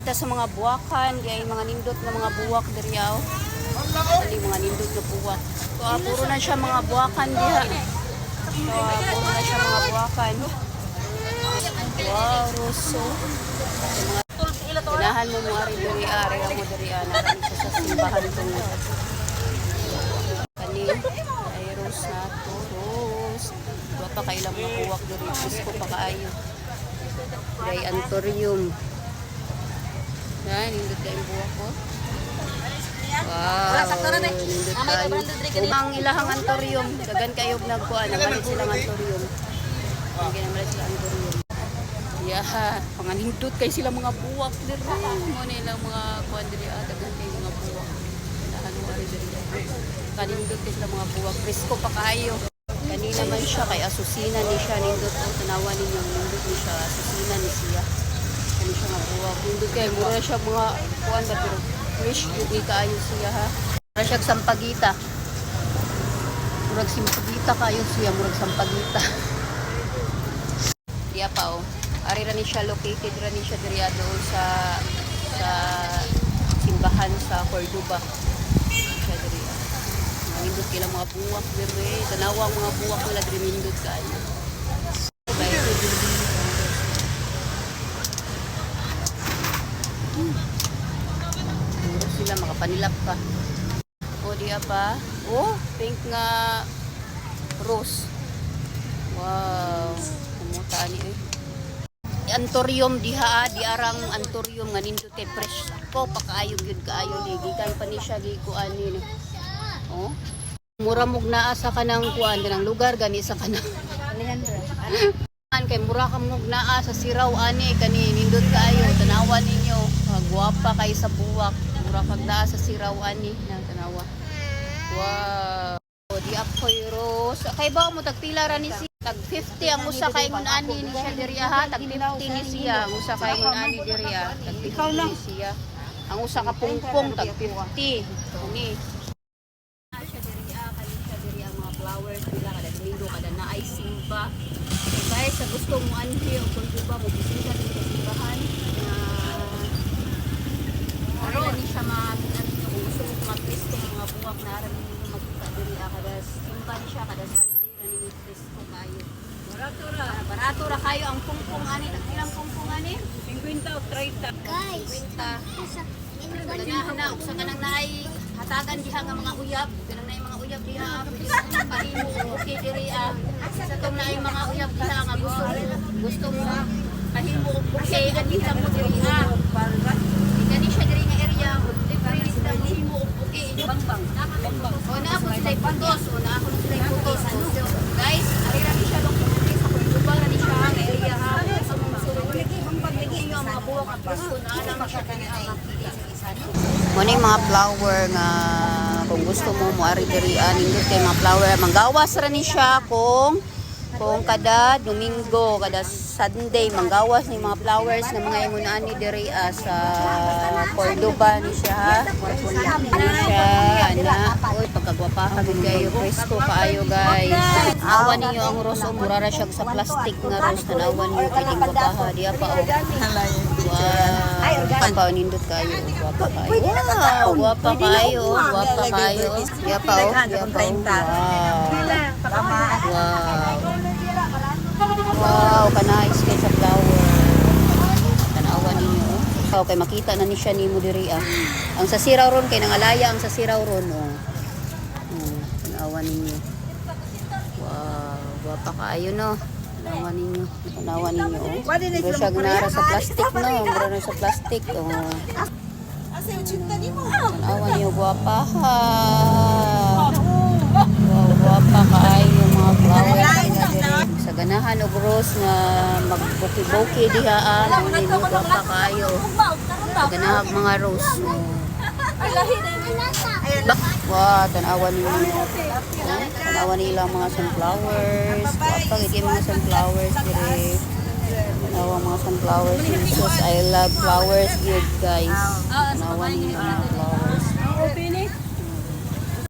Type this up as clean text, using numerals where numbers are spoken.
Kita sa mga buwakan, kaya mga nindot na mga buwak diriyaw. Dali mga nindot na buwak. So, puro na siya mga buwakan diha. So, puro na siya mga buwakan. Wow, Rosso. Ganahan mo mo ari diri-ari mo diri-a na sa simbahan tong kani ay rose na to rose. Wa pa kay ilang mga buwak diri ko pa kaayo. Day antorium. Yan, nindot ka yung buwak ko. Wow, nindot kayo. Ang ilahang antorium, dagan kayo nagkuhan, namalit silang antorium. Ginamalit silang antorium. Yeah, panganindot kayo sila mga buwak diri. Mo nilang mga kuan diri, dagan kayo mga buwak. Ilahan mo ari diri. Kanindot kayo sila mga buwak, presko pa kayo. Kanina man siya kay asusina ni siya nindot o tanawa ninyo nindot ni siya asusina ni siya. Ano siya nga buwak. Hindi kayo, mura siya mga kuwan ba, pero wish hindi kaayo siya ha. Mura siya sampagita. Murag sampagita kayo siya, murag sampagita. Diya pa oh. Ari rani siya, located rani siya diriya doon sa simbahan sa Cordoba. Siya diriya. Nindot kila mga buwak diri. Tanawa ang mga buwak nila diri nindot kayo. Puro sila makapanilap ka. O diya pa. Oh, pink nga rose. Wow. Kumuta ni eh. Antorium diha di arang antorium nga nindot kay fresh ko pakaayo gyud kaayo di gikan pa ni siya gikuan ni. Oh. Mura mog naa sa kanang kuan dinang lugar gani sa kanang kay mura ka mog naa sa siraw ani kani nindot kaayo tanawa ninyo. Guwapa kay sa buwak. Mura kag naa sa siraw ani nang tanawa. Wow. Di apoy rose. Kay ba mo tagpila ra ni siya? Tag 50 ang usa kay ngun ani ni siya diriya ha. Tag 50 ni siya ang usa kay ngun ani diriya. Tag 50 ni siya. Ang usa ka pungpong tag 50. Ni. Siya diriya kay siya diriya mga flowers nila kada domingo kada naay simba. Kaya sa gusto mo anhi o kung diba mo bisita dito sa simbahan. Aron ni siya kung gusto mo mag-presto mga buwak na aron ninyo magkita diriya kada simba ni siya kada Sunday ra ni presto kayo. Barato ra kayo ang pungpong ani. Ilang pungpong ani? 50 o 30. Guys, 50. Ganahan na sa kanang naay hatagan diha nga mga uyab. Kanang naay mga uyab diha. Pahimo okay diri sa tong naay mga uyab diha nga gusto mo pahimo okay ani sa mo diri Kani siya diri nga area different na pahimo okay bangbang. O na ako sila putos, o na ako sila putos. Guys, ari ra ni siya long Cordoba ra ni siya nga area ha. Sa mga sulod lagi bangbang lagi yung mga buwak at gusto na ana siya kani ay Muna mga flower nga kung gusto mo ari diri nindot kay mga flower manggawas ra ni siya kung kada Domingo kada Sunday manggawas ni mga flowers na mga ingon ani diri sa Cordoba ni siya ha. Ni siya ana oy pagkagwapaha gid kayo presko kaayo guys. Awan niyo ang rose mura ra siya sa plastic nga rose tanawan niyo kay gwapaha diya pa oh. Wow. Pa nindot kayo gwapa kayo. Wow, gwapa kayo, gwapa kayo. Diya pa oh, diya pa. Wow. Wow, kanais kay sa flower. Tanawan ninyo. Okay, makita na ni siya ni mo diri Ang sa siraw ron kay nangalaya ang sa siraw ron oh. Tanawan ninyo. Wow, gwapa kaayo no. Tanawan ninyo. Tanawan ninyo. Mura siya gnara sa plastic no. Mura na sa plastic oh. Tanawan niyo gwapa ha. Wow, gwapa kaayo mga flowers sa ganahan og rose nga magbuki-buki diha nini gwapa kaayo. Sa ganahan mga rose. Wow, tanawan niyo. Tanawan nila mga sunflowers. Gwapa gid mga sunflowers dire. Tanawan mga sunflowers. Jesus, I love flowers good guys. Tanawan niyo.